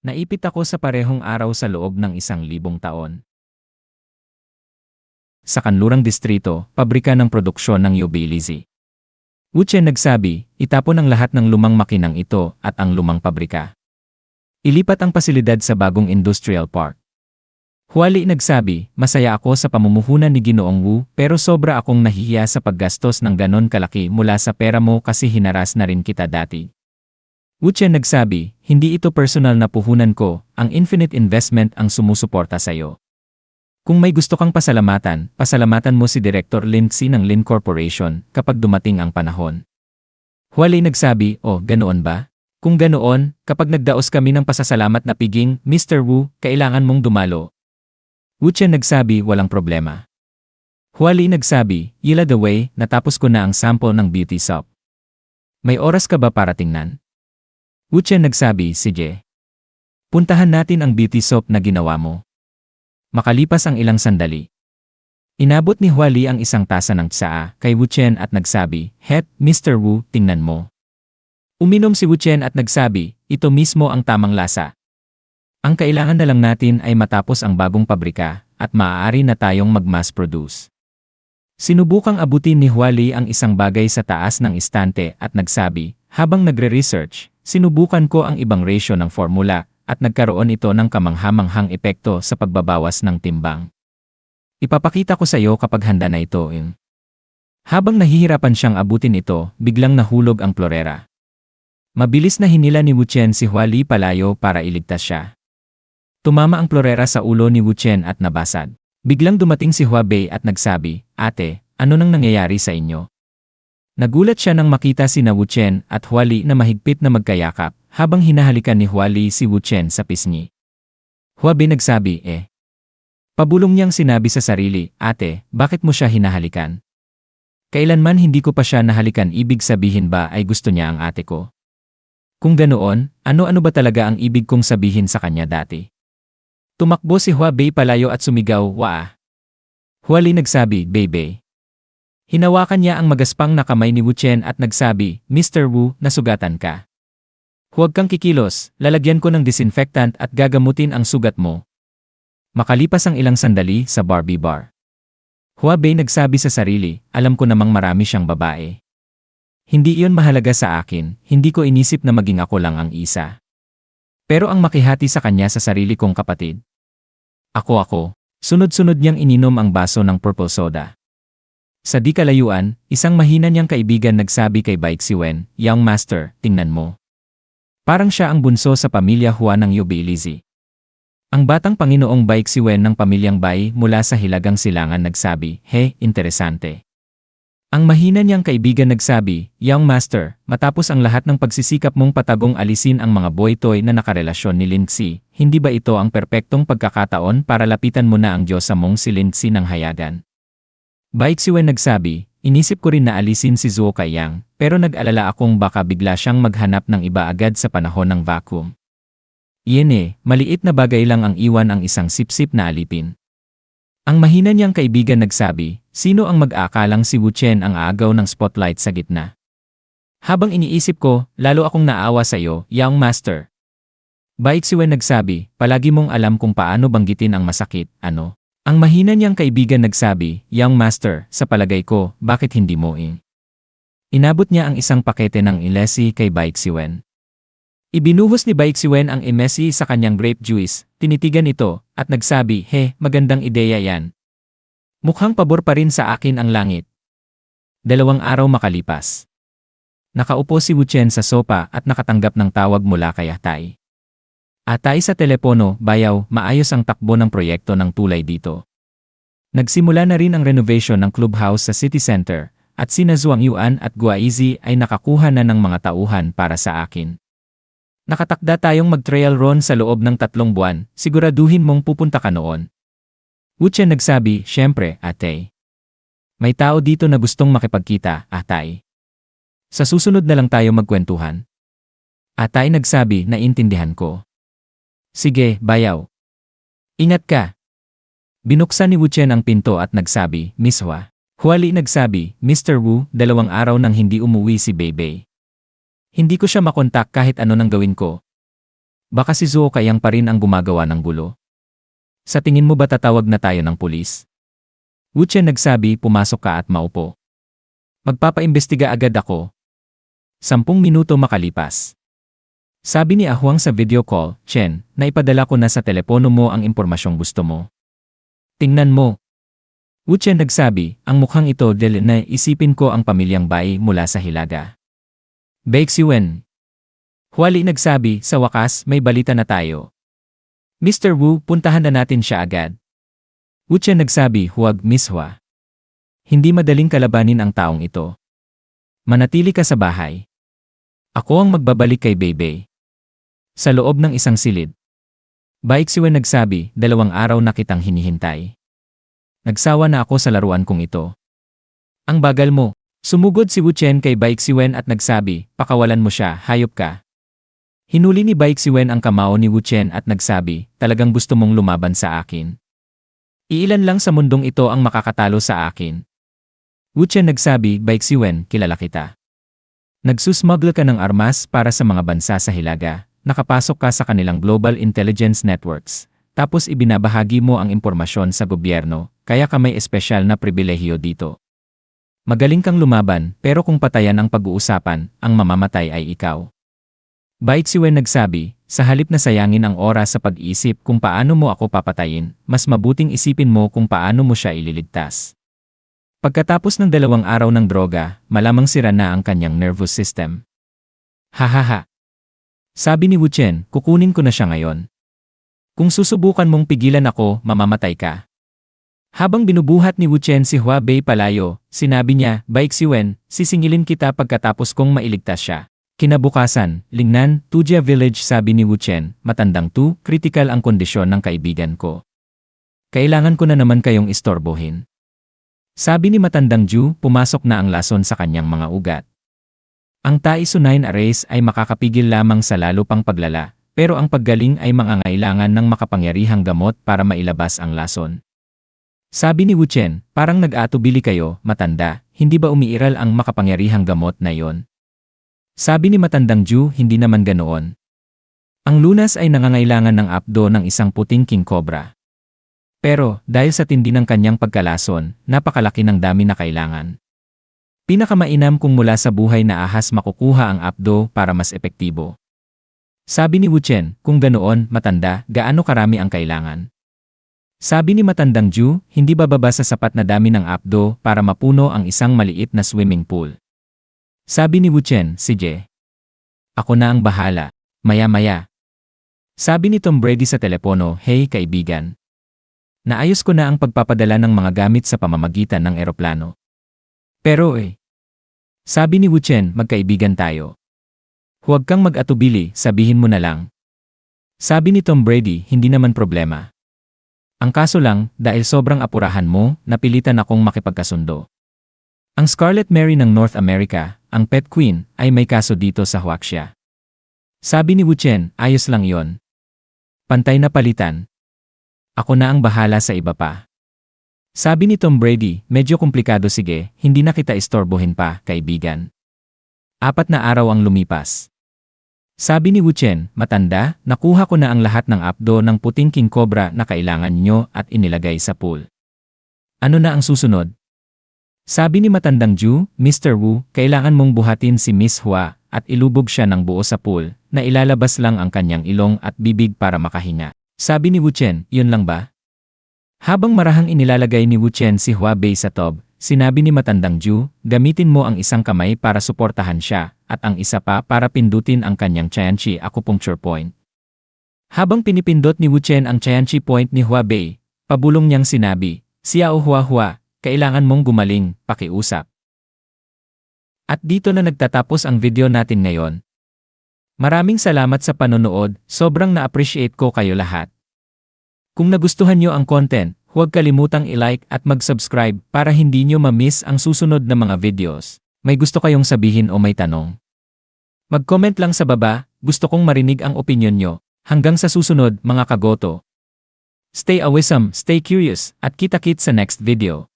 Naipit ako sa parehong araw sa loob ng 1,000 taon. Sa kanlurang distrito, pabrika ng produksyon ng Yobilizi. Wu Chen nagsabi, itapon ang lahat ng lumang makinang ito at ang lumang pabrika. Ilipat ang pasilidad sa bagong industrial park. Huali nagsabi, masaya ako sa pamumuhunan ni Ginoong Wu pero sobra akong nahihiya sa paggastos ng ganon kalaki mula sa pera mo kasi hinaras na rin kita dati. Wu Chen nagsabi, hindi ito personal na puhunan ko, ang infinite investment ang sumusuporta sa'yo. Kung may gusto kang pasalamatan, pasalamatan mo si Director Lin Xi ng Lin Corporation kapag dumating ang panahon. Huali nagsabi, oh, ganoon ba? Kung ganoon, kapag nagdaos kami ng pasasalamat na piging, Mr. Wu, kailangan mong dumalo. Wu Chen nagsabi, walang problema. Huali nagsabi, yila the way, natapos ko na ang sample ng beauty soap. May oras ka ba para tingnan? Wu Chen nagsabi, sige. Puntahan natin ang beauty soap na ginawa mo. Makalipas ang ilang sandali. Inabot ni Huali ang isang tasa ng tsaa kay Wu Chen at nagsabi, Het, Mr. Wu, tingnan mo. Uminom si Wu Chen at nagsabi, ito mismo ang tamang lasa. Ang kailangan na lang natin ay matapos ang bagong pabrika at maaari na tayong mag-mass produce. Sinubukang abutin ni Huali ang isang bagay sa taas ng istante at nagsabi, habang nagre-research, sinubukan ko ang ibang ratio ng formula at nagkaroon ito ng kamanghamanghang epekto sa pagbabawas ng timbang. Ipapakita ko sa iyo kapag handa na ito. Habang nahihirapan siyang abutin ito, biglang nahulog ang florera. Mabilis na hinila ni Wu Chen si Huali palayo para iligtas siya. Tumama ang florera sa ulo ni Wu Chen at nabasag. Biglang dumating si Hua Bei at nagsabi, ate, ano nang nangyayari sa inyo? Nagulat siya nang makita sina Wu Chen at Huali na mahigpit na magkayakap habang hinahalikan ni Huali si Wu Chen sa pisngi. Hua Bei nagsabi, Pabulong niyang sinabi sa sarili, ate, bakit mo siya hinahalikan? Kailanman hindi ko pa siya nahalikan, ibig sabihin ba ay gusto niya ang ate ko? Kung ganoon, ano-ano ba talaga ang ibig kong sabihin sa kanya dati? Tumakbo si Hua Bei palayo at sumigaw, waa. Huali nagsabi, Bei. Hinawakan niya ang magaspang na kamay ni Wu Chen at nagsabi, Mr. Wu, nasugatan ka. Huwag kang kikilos, lalagyan ko ng disinfectant at gagamutin ang sugat mo. Makalipas ang ilang sandali sa Barbie bar. Hua Bei nagsabi sa sarili, alam ko namang marami siyang babae. Hindi iyon mahalaga sa akin, hindi ko inisip na maging ako lang ang isa. Pero ang makihati sa kanya sa sarili kong kapatid. Ako. Sunod-sunod niyang ininom ang baso ng purple soda. Sa di kalayuan, isang mahina niyang kaibigan nagsabi kay Bai Xiwen, Young Master, tingnan mo. Parang siya ang bunso sa pamilya Hua ng Yobilizi. Ang batang Panginoong Bai Xiwen ng pamilyang Bai mula sa Hilagang Silangan nagsabi, He, interesante. Ang mahina niyang kaibigan nagsabi, Young Master, matapos ang lahat ng pagsisikap mong patagong alisin ang mga boy-toy na nakarelasyon ni Lin Xi, hindi ba ito ang perpektong pagkakataon para lapitan mo na ang Diyosa mong si Lin Xi ng hayagan? Bai Xiwen nagsabi, inisip ko rin na alisin si Zhuo Kaiyang, pero nag-alala akong baka bigla siyang maghanap ng iba agad sa panahon ng vacuum. Iyan maliit na bagay lang ang iwan ang isang sipsip na alipin. Ang mahina niyang kaibigan nagsabi, sino ang mag-aakalang si Wu Chen ang aagaw ng spotlight sa gitna? Habang iniisip ko, lalo akong naawa sa iyo, Young Master. Bai Xiwen nagsabi, palagi mong alam kung paano banggitin ang masakit, ano? Ang mahina niyang kaibigan nagsabi, Young Master, sa palagay ko, bakit hindi mo Inabot niya ang isang pakete ng ilesi kay Bai Xiwen. Ibinuhos ni Bai Xiwen ang imesi sa kanyang grape juice, tinitigan ito, at nagsabi, he, magandang ideya yan. Mukhang pabor pa rin sa akin ang langit. 2 araw makalipas. Nakaupo si Wu Chen sa sopa at nakatanggap ng tawag mula kay Atay. Atay sa telepono, bayaw, maayos ang takbo ng proyekto ng tulay dito. Nagsimula na rin ang renovation ng clubhouse sa city center, at sina Zhuang Yuan at Guaizi ay nakakuha na ng mga tauhan para sa akin. Nakatakda tayong mag-trail run sa loob ng 3 buwan, siguraduhin mong pupunta ka noon. Wu Chen nagsabi, syempre, Atay. May tao dito na gustong makipagkita, Atay. Sa susunod na lang tayo magkwentuhan. Atay nagsabi, naintindihan ko. Sige, bayaw. Ingat ka. Binuksan ni Wu Chen ang pinto at nagsabi, Miss Hua. Huali nagsabi, Mr. Wu, 2 araw nang hindi umuwi si Bei. Hindi ko siya makontak kahit ano nang gawin ko. Baka si Zuo Kayang pa rin ang gumagawa ng gulo. Sa tingin mo ba tatawag na tayo ng pulis? Wu Chen nagsabi, pumasok ka at maupo. Magpapaimbestiga agad ako. 10 minuto makalipas. Sabi ni Ahuang sa video call, Chen, naipadala ko na sa telepono mo ang impormasyong gusto mo. Tingnan mo. Wu Chen nagsabi, ang mukhang ito dahil na isipin ko ang pamilyang Bai mula sa Hilaga. Baixiwen. Huali nagsabi, sa wakas may balita na tayo. Mr. Wu, puntahan na natin siya agad. Wu Chen nagsabi, huwag Miss Hua. Hindi madaling kalabanin ang taong ito. Manatili ka sa bahay. Ako ang magbabalik kay Beibei. Sa loob ng isang silid. Baixiwen nagsabi, 2 araw na kitang hinihintay. Nagsawa na ako sa laruan kong ito. Ang bagal mo. Sumugod si Wu Chen kay Baixiwen at nagsabi, pakawalan mo siya, hayop ka. Hinuli ni Baixiwen ang kamao ni Wu Chen at nagsabi, talagang gusto mong lumaban sa akin. Iilan lang sa mundong ito ang makakatalo sa akin. Wu Chen nagsabi, Baixiwen, kilala kita. Nagsusmuggle ka ng armas para sa mga bansa sa Hilaga, nakapasok ka sa kanilang global intelligence networks, tapos ibinabahagi mo ang impormasyon sa gobyerno, kaya ka may espesyal na pribilehiyo dito. Magaling kang lumaban, pero kung patayan ang pag-uusapan, ang mamamatay ay ikaw. Baixiwen nagsabi, sa halip na sayangin ang oras sa pag-iisip kung paano mo ako papatayin, mas mabuting isipin mo kung paano mo siya ililigtas. Pagkatapos ng 2 araw ng droga, malamang sira na ang kanyang nervous system. Hahaha. Sabi ni Wu Chen, kukunin ko na siya ngayon. Kung susubukan mong pigilan ako, mamamatay ka. Habang binubuhat ni Wu Chen si Hua Bei palayo, sinabi niya, Baixiwen, sisingilin kita pagkatapos kong mailigtas siya. Kinabukasan, Lingnan, Tujia Village sabi ni Wu Chen, matandang tu, critical ang kondisyon ng kaibigan ko. Kailangan ko na naman kayong istorbohin. Sabi ni matandang Ju, pumasok na ang lason sa kanyang mga ugat. Ang Taisunine Arrays ay makakapigil lamang sa lalo pang paglala, pero ang paggaling ay mangangailangan ng makapangyarihang gamot para mailabas ang lason. Sabi ni Wu Chen, parang nag-aatubili kayo, matanda, hindi ba umiiral ang makapangyarihang gamot na yon? Sabi ni matandang Ju, hindi naman ganoon. Ang lunas ay nangangailangan ng apdo ng isang puting king cobra. Pero, dahil sa tindi ng kanyang pagkalason, napakalaki ng dami na kailangan. Pinakamainam kung mula sa buhay na ahas makukuha ang apdo para mas epektibo. Sabi ni Wu Chen, kung ganoon, matanda, gaano karami ang kailangan? Sabi ni matandang Ju, hindi bababa sa sapat na dami ng apdo para mapuno ang isang maliit na swimming pool. Sabi ni Wu Chen, sige. Ako na ang bahala. Maya-maya. Sabi ni Tom Brady sa telepono, hey kaibigan. Naayos ko na ang pagpapadala ng mga gamit sa pamamagitan ng eroplano. Pero sabi ni Wu Chen, magkaibigan tayo. Huwag kang mag-atubili, sabihin mo na lang. Sabi ni Tom Brady, hindi naman problema. Ang kaso lang, dahil sobrang apurahan mo, napilitan akong makipagkasundo. Ang Scarlet Mary ng North America, ang Pet Queen, ay may kaso dito sa Huaxia. Sabi ni Wu Chen, ayos lang yon. Pantay na palitan. Ako na ang bahala sa iba pa. Sabi ni Tom Brady, medyo komplikado sige, hindi na kita istorbohin pa, kaibigan. 4 na araw ang lumipas. Sabi ni Wu Chen, matanda, nakuha ko na ang lahat ng apdo ng puting king cobra na kailangan nyo at inilagay sa pool. Ano na ang susunod? Sabi ni matandang Ju, Mr. Wu, kailangan mong buhatin si Miss Hua at ilubog siya ng buo sa pool na ilalabas lang ang kanyang ilong at bibig para makahinga. Sabi ni Wu Chen, yun lang ba? Habang marahang inilalagay ni Wu Chen si Hua Bei sa tub, sinabi ni matandang Ju, gamitin mo ang isang kamay para suportahan siya at ang isa pa para pindutin ang kanyang Qianqi acupuncture point. Habang pinipindot ni Wu Chen ang Qianqi point ni Hua Bei, pabulong niyang sinabi, Xiao Hua Hua, kailangan mong gumaling, pakiusap. At dito na nagtatapos ang video natin ngayon. Maraming salamat sa panonood, sobrang na-appreciate ko kayo lahat. Kung nagustuhan nyo ang content, huwag kalimutang i-like at mag-subscribe para hindi nyo ma-miss ang susunod na mga videos. May gusto kayong sabihin o may tanong? Mag-comment lang sa baba, gusto kong marinig ang opinyon nyo. Hanggang sa susunod mga kagoto. Stay awesome, stay curious, at kita-kits sa next video.